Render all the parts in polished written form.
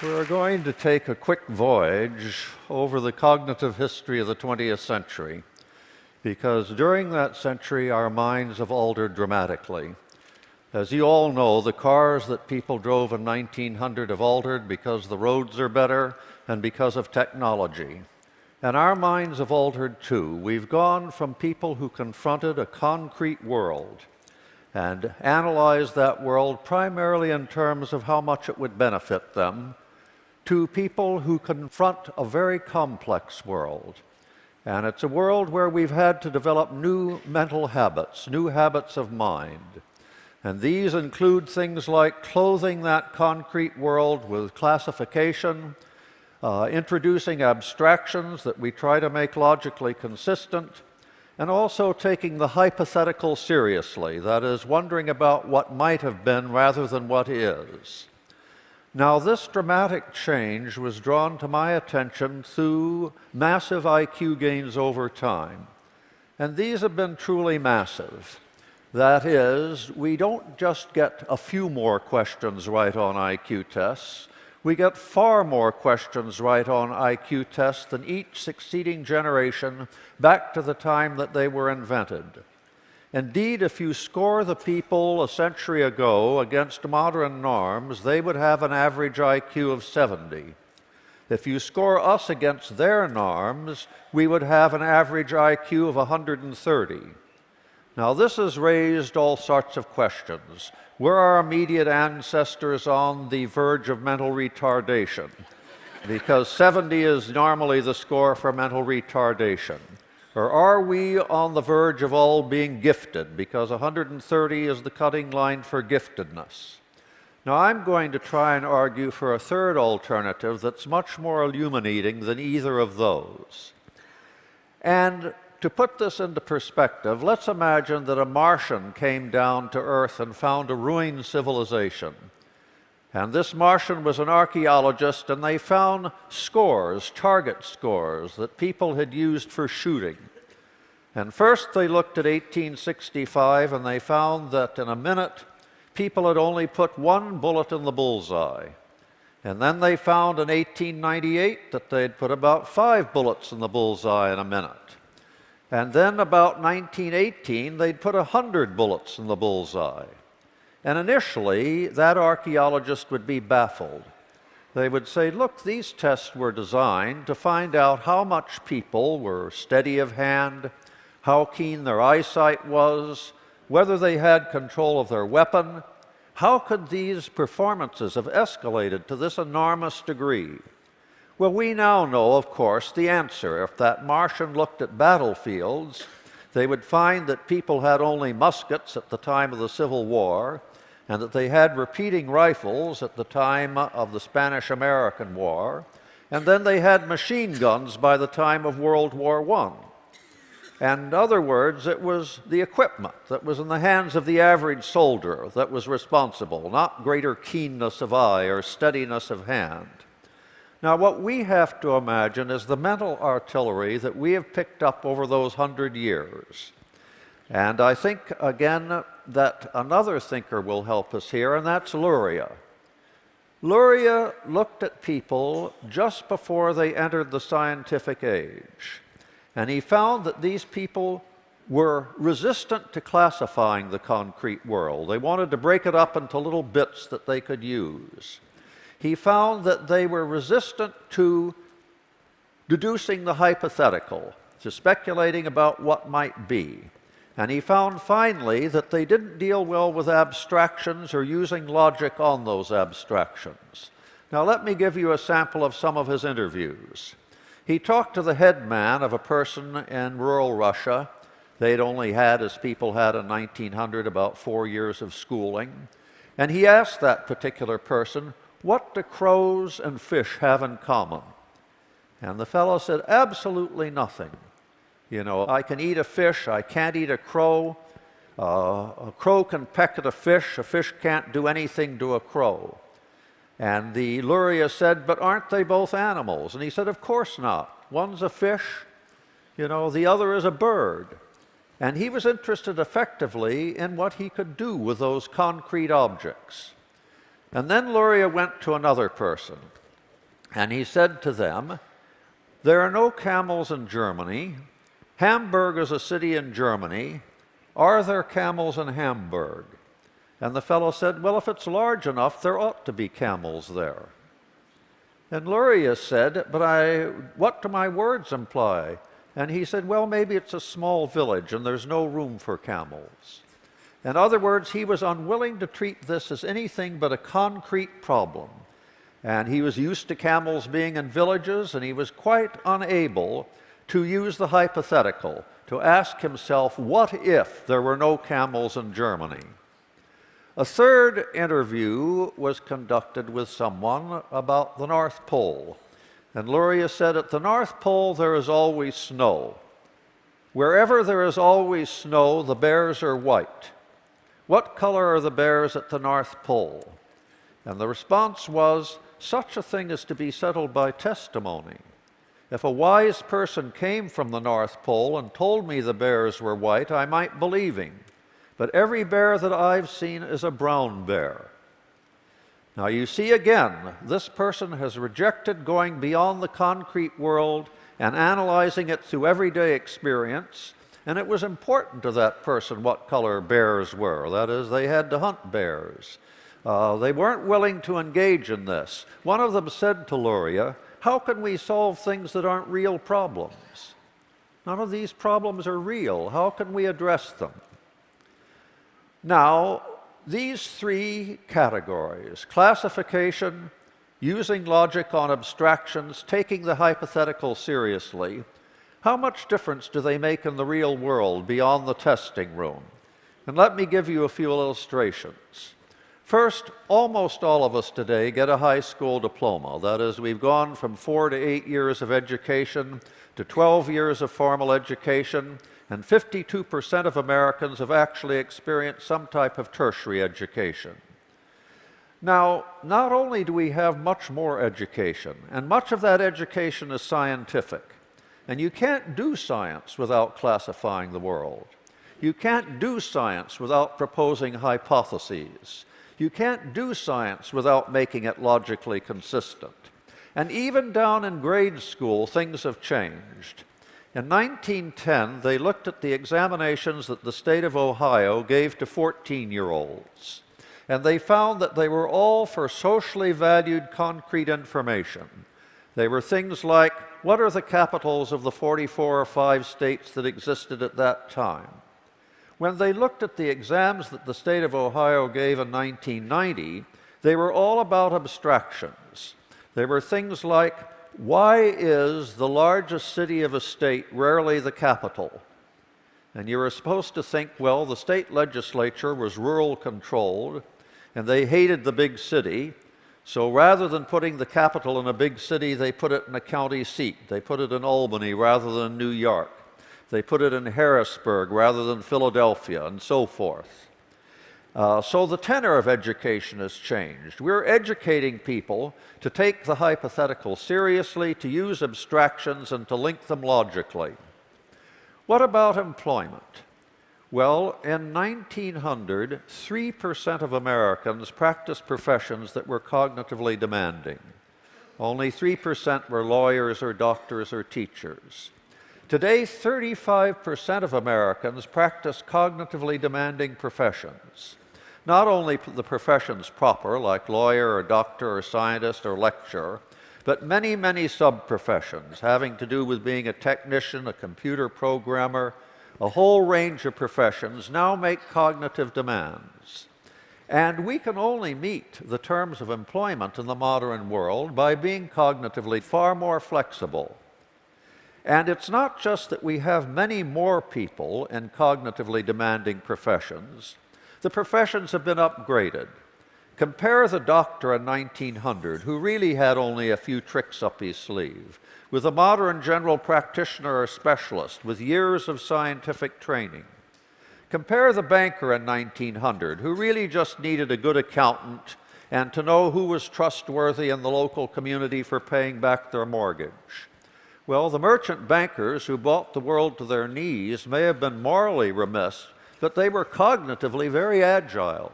We're going to take a quick voyage over the cognitive history of the 20th century, because during that century our minds have altered dramatically. As you all know, the cars that people drove in 1900 have altered because the roads are better and because of technology. And our minds have altered too. We've gone from people who confronted a concrete world and analyzed that world primarily in terms of how much it would benefit them, to people who confront a very complex world. And it's a world where we've had to develop new mental habits, new habits of mind. And these include things like clothing that concrete world with classification, introducing abstractions that we try to make logically consistent, and also taking the hypothetical seriously, that is, wondering about what might have been rather than what is. Now, this dramatic change was drawn to my attention through massive IQ gains over time. And these have been truly massive. That is, we don't just get a few more questions right on IQ tests. We get far more questions right on IQ tests than each succeeding generation back to the time that they were invented. Indeed, if you score the people a century ago against modern norms, they would have an average IQ of 70. If you score us against their norms, we would have an average IQ of 130. Now, this has raised all sorts of questions. Were our immediate ancestors on the verge of mental retardation? Because 70 is normally the score for mental retardation. Or are we on the verge of all being gifted, because 130 is the cutting line for giftedness? Now, I'm going to try and argue for a third alternative that's much more illuminating than either of those. And to put this into perspective, let's imagine that a Martian came down to Earth and found a ruined civilization. And this Martian was an archaeologist, and they found scores, target scores, that people had used for shooting. And first they looked at 1865, and they found that in a minute, people had only put one bullet in the bullseye. And then they found in 1898 that they'd put about 5 bullets in the bullseye in a minute. And then about 1918, they'd put 100 bullets in the bullseye. And initially, that archaeologist would be baffled. They would say, look, these tests were designed to find out how much people were steady of hand, how keen their eyesight was, whether they had control of their weapon. How could these performances have escalated to this enormous degree? Well, we now know, of course, the answer. If that Martian looked at battlefields, they would find that people had only muskets at the time of the Civil War, and that they had repeating rifles at the time of the Spanish-American War, and then they had machine guns by the time of World War I. And in other words, it was the equipment that was in the hands of the average soldier that was responsible, not greater keenness of eye or steadiness of hand. Now, what we have to imagine is the mental artillery that we have picked up over those 100 years. And I think, again, that another thinker will help us here, and that's Luria. Luria looked at people just before they entered the scientific age, and he found that these people were resistant to classifying the concrete world. They wanted to break it up into little bits that they could use. He found that they were resistant to deducing the hypothetical, to speculating about what might be. And he found finally that they didn't deal well with abstractions or using logic on those abstractions. Now, let me give you a sample of some of his interviews. He talked to the head man of a person in rural Russia. They'd only had, as people had in 1900, about 4 years of schooling. And he asked that particular person, what do crows and fish have in common? And the fellow said, absolutely nothing. You know, I can eat a fish, I can't eat a crow. A crow can peck at a fish can't do anything to a crow. And the Luria said, but aren't they both animals? And he said, of course not. One's a fish, you know, the other is a bird. And he was interested effectively in what he could do with those concrete objects. And then Luria went to another person, And he said to them, "There are no camels in Germany. Hamburg is a city in Germany. Are there camels in Hamburg?" And the fellow said, "Well, if it's large enough, there ought to be camels there." And Luria said, "But what do my words imply?" And he said, "Well, maybe it's a small village and there's no room for camels." In other words, he was unwilling to treat this as anything but a concrete problem. And he was used to camels being in villages, and he was quite unable to use the hypothetical, to ask himself, what if there were no camels in Germany? A third interview was conducted with someone about the North Pole. And Luria said, "At the North Pole there is always snow. Wherever there is always snow, the bears are white. What color are the bears at the North Pole?" And the response was, "Such a thing is to be settled by testimony. If a wise person came from the North Pole and told me the bears were white, I might believe him. But every bear that I've seen is a brown bear." Now you see again, this person has rejected going beyond the concrete world and analyzing it through everyday experience, and it was important to that person what color bears were. That is, they had to hunt bears. They weren't willing to engage in this. One of them said to Luria, "How can we solve things that aren't real problems? None of these problems are real. How can we address them?" Now, these three categories, classification, using logic on abstractions, taking the hypothetical seriously, how much difference do they make in the real world beyond the testing room? And let me give you a few illustrations. First, almost all of us today get a high school diploma. That is, we've gone from 4 to 8 years of education to 12 years of formal education, and 52% of Americans have actually experienced some type of tertiary education. Now, not only do we have much more education, and much of that education is scientific, and you can't do science without classifying the world. You can't do science without proposing hypotheses. You can't do science without making it logically consistent. And even down in grade school, things have changed. In 1910, they looked at the examinations that the state of Ohio gave to 14-year-olds, and they found that they were all for socially valued concrete information. They were things like, what are the capitals of the 44 or 5 states that existed at that time? When they looked at the exams that the state of Ohio gave in 1990, they were all about abstractions. They were things like, why is the largest city of a state rarely the capital? And you were supposed to think, well, the state legislature was rural controlled, and they hated the big city, so rather than putting the capital in a big city, they put it in a county seat. They put it in Albany rather than New York. They put it in Harrisburg rather than Philadelphia, and so forth. So the tenor of education has changed. We're educating people to take the hypothetical seriously, to use abstractions, and to link them logically. What about employment? Well, in 1900, 3% of Americans practiced professions that were cognitively demanding. Only 3% were lawyers or doctors or teachers. Today, 35% of Americans practice cognitively demanding professions. Not only the professions proper, like lawyer or doctor or scientist or lecturer, but many, many sub-professions having to do with being a technician, a computer programmer, a whole range of professions now make cognitive demands. And we can only meet the terms of employment in the modern world by being cognitively far more flexible. And it's not just that we have many more people in cognitively demanding professions. The professions have been upgraded. Compare the doctor in 1900, who really had only a few tricks up his sleeve, with a modern general practitioner or specialist with years of scientific training. Compare the banker in 1900, who really just needed a good accountant and to know who was trustworthy in the local community for paying back their mortgage. Well, the merchant bankers who brought the world to their knees may have been morally remiss, but they were cognitively very agile.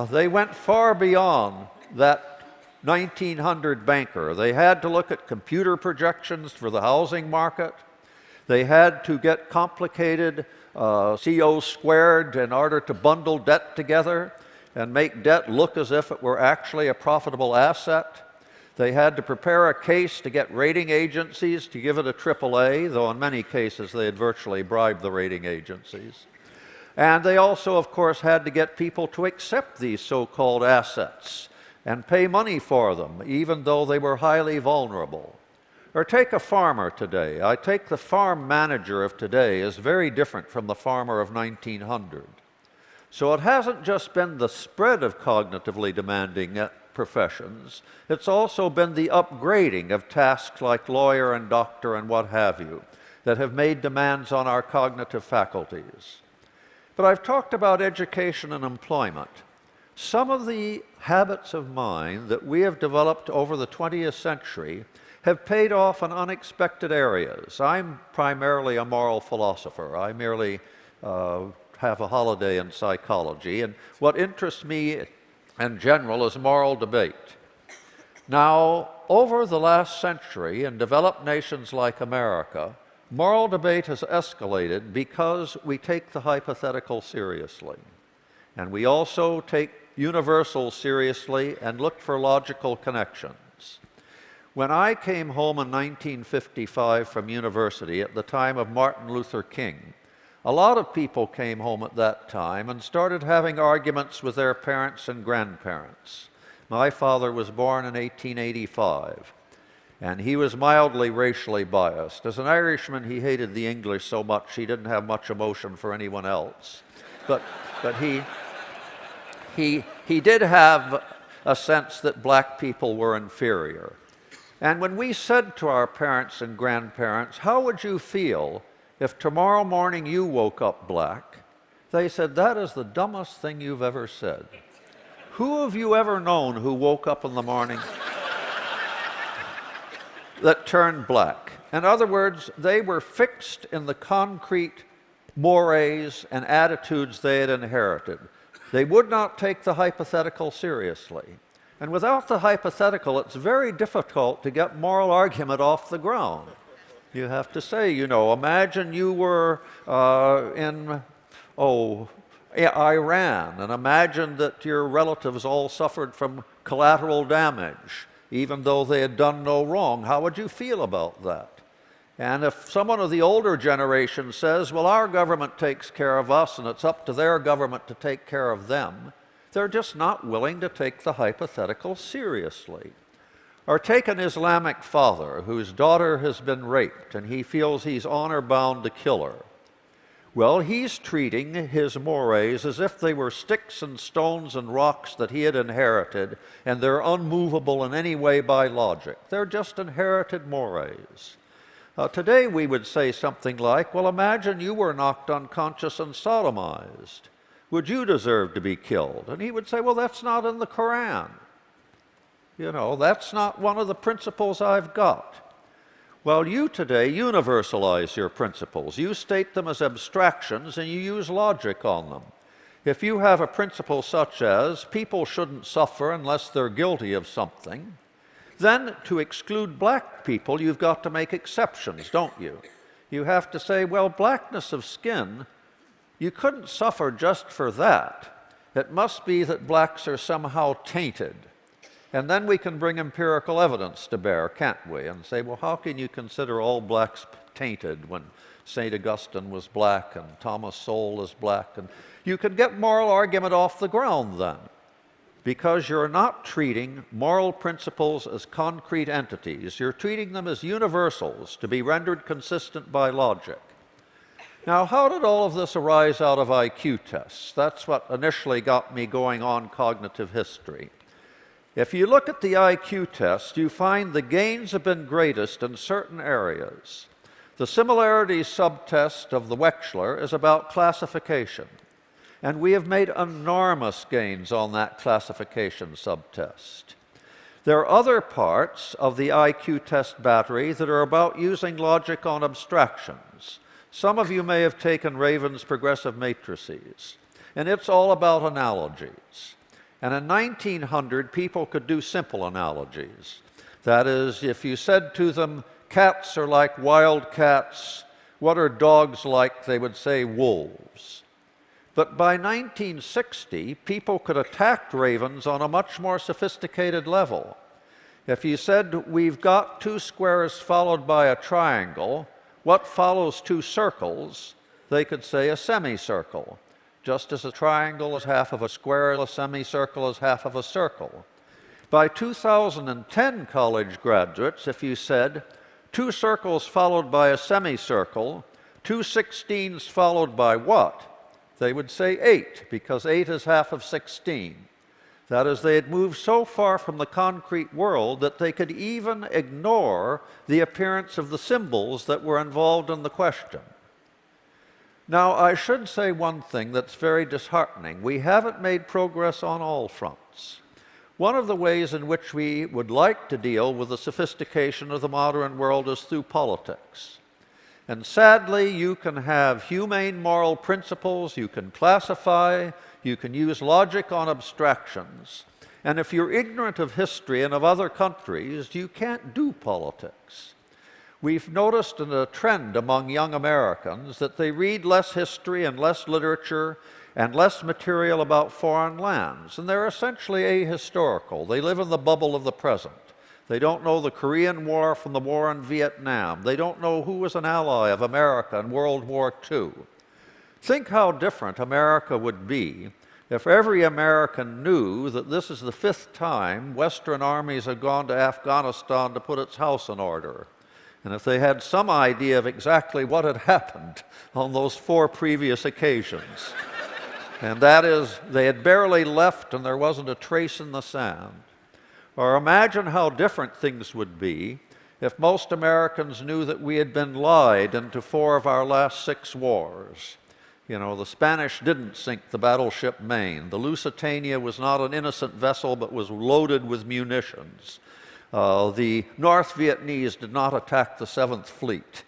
They went far beyond that 1900 banker. They had to look at computer projections for the housing market. They had to get complicated CO squared in order to bundle debt together and make debt look as if it were actually a profitable asset. They had to prepare a case to get rating agencies to give it a AAA, though in many cases they had virtually bribed the rating agencies. And they also, of course, had to get people to accept these so-called assets and pay money for them, even though they were highly vulnerable. Or take a farmer today. I take the farm manager of today is very different from the farmer of 1900. So it hasn't just been the spread of cognitively demanding professions, it's also been the upgrading of tasks like lawyer and doctor and what have you that have made demands on our cognitive faculties. But I've talked about education and employment. Some of the habits of mind that we have developed over the 20th century have paid off in unexpected areas. I'm primarily a moral philosopher. I merely have a holiday in psychology, and what interests me in general is moral debate. Now, over the last century, in developed nations like America, moral debate has escalated because we take the hypothetical seriously. And we also take universals seriously and look for logical connections. When I came home in 1955 from university at the time of Martin Luther King, a lot of people came home at that time and started having arguments with their parents and grandparents. My father was born in 1885, and he was mildly racially biased. As an Irishman, he hated the English so much he didn't have much emotion for anyone else. But he did have a sense that black people were inferior. And when we said to our parents and grandparents, how would you feel if tomorrow morning you woke up black? They said, that is the dumbest thing you've ever said. Who have you ever known who woke up in the morning that turned black? In other words, they were fixed in the concrete mores and attitudes they had inherited. They would not take the hypothetical seriously. And without the hypothetical, it's very difficult to get moral argument off the ground. You have to say, you know, imagine you were in Iran, and imagine that your relatives all suffered from collateral damage, even though they had done no wrong. How would you feel about that? And if someone of the older generation says, well, our government takes care of us, and it's up to their government to take care of them, they're just not willing to take the hypothetical seriously. Or take an Islamic father whose daughter has been raped and he feels he's honor-bound to kill her. Well, he's treating his mores as if they were sticks and stones and rocks that he had inherited, and they're unmovable in any way by logic. They're just inherited mores. Today we would say something like, well, imagine you were knocked unconscious and sodomized. Would you deserve to be killed? And he would say, well, that's not in the Quran. You know, that's not one of the principles I've got. Well, you today universalize your principles. You state them as abstractions and you use logic on them. If you have a principle such as people shouldn't suffer unless they're guilty of something, then to exclude black people, you've got to make exceptions, don't you? You have to say, well, blackness of skin, you couldn't suffer just for that. It must be that blacks are somehow tainted. And then we can bring empirical evidence to bear, can't we? And say, well, how can you consider all blacks tainted when St. Augustine was black and Thomas Sowell is black? And you can get moral argument off the ground then, because you're not treating moral principles as concrete entities. You're treating them as universals to be rendered consistent by logic. Now, how did all of this arise out of IQ tests? That's what initially got me going on cognitive history. If you look at the IQ test, you find the gains have been greatest in certain areas. The similarities subtest of the Wechsler is about classification, and we have made enormous gains on that classification subtest. There are other parts of the IQ test battery that are about using logic on abstractions. Some of you may have taken Raven's progressive matrices, and it's all about analogies. And in 1900, people could do simple analogies. That is, if you said to them, cats are like wild cats, what are dogs like? They would say wolves. But by 1960, people could attack ravens on a much more sophisticated level. If you said, we've got two squares followed by a triangle, what follows two circles? They could say a semicircle. Just as a triangle is half of a square, a semicircle is half of a circle. By 2010, college graduates, if you said, two circles followed by a semicircle, two 16s followed by what? They would say 8, because 8 is half of 16. That is, they had moved so far from the concrete world that they could even ignore the appearance of the symbols that were involved in the question. Now, I should say one thing that's very disheartening. We haven't made progress on all fronts. One of the ways in which we would like to deal with the sophistication of the modern world is through politics. And sadly, you can have humane moral principles, you can classify, you can use logic on abstractions. And if you're ignorant of history and of other countries, you can't do politics. We've noticed a trend among young Americans that they read less history and less literature and less material about foreign lands. And they're essentially ahistorical. They live in the bubble of the present. They don't know the Korean War from the war in Vietnam. They don't know who was an ally of America in World War II. Think how different America would be if every American knew that this is the 5th time Western armies have gone to Afghanistan to put its house in order. And if they had some idea of exactly what had happened on those 4 previous occasions. And that is, they had barely left and there wasn't a trace in the sand. Or imagine how different things would be if most Americans knew that we had been lied into 4 of our last 6 wars. You know, the Spanish didn't sink the battleship Maine. The Lusitania was not an innocent vessel but was loaded with munitions. The North Vietnamese did not attack the 7th Fleet.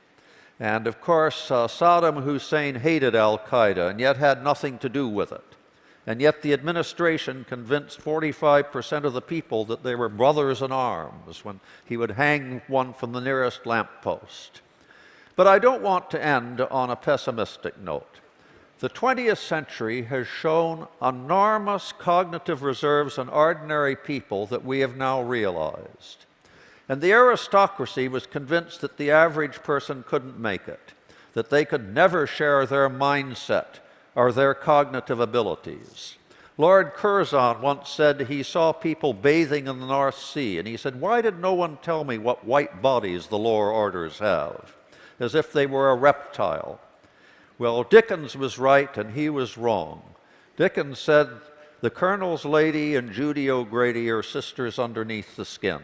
And of course, Saddam Hussein hated Al-Qaeda and yet had nothing to do with it. And yet the administration convinced 45% of the people that they were brothers in arms when he would hang one from the nearest lamppost. But I don't want to end on a pessimistic note. The 20th century has shown enormous cognitive reserves in ordinary people that we have now realized. And the aristocracy was convinced that the average person couldn't make it, that they could never share their mindset or their cognitive abilities. Lord Curzon once said he saw people bathing in the North Sea, and he said, why did no one tell me what white bodies the lower orders have? As if they were a reptile. Well, Dickens was right and he was wrong. Dickens said, the Colonel's lady and Judy O'Grady are sisters underneath the skin.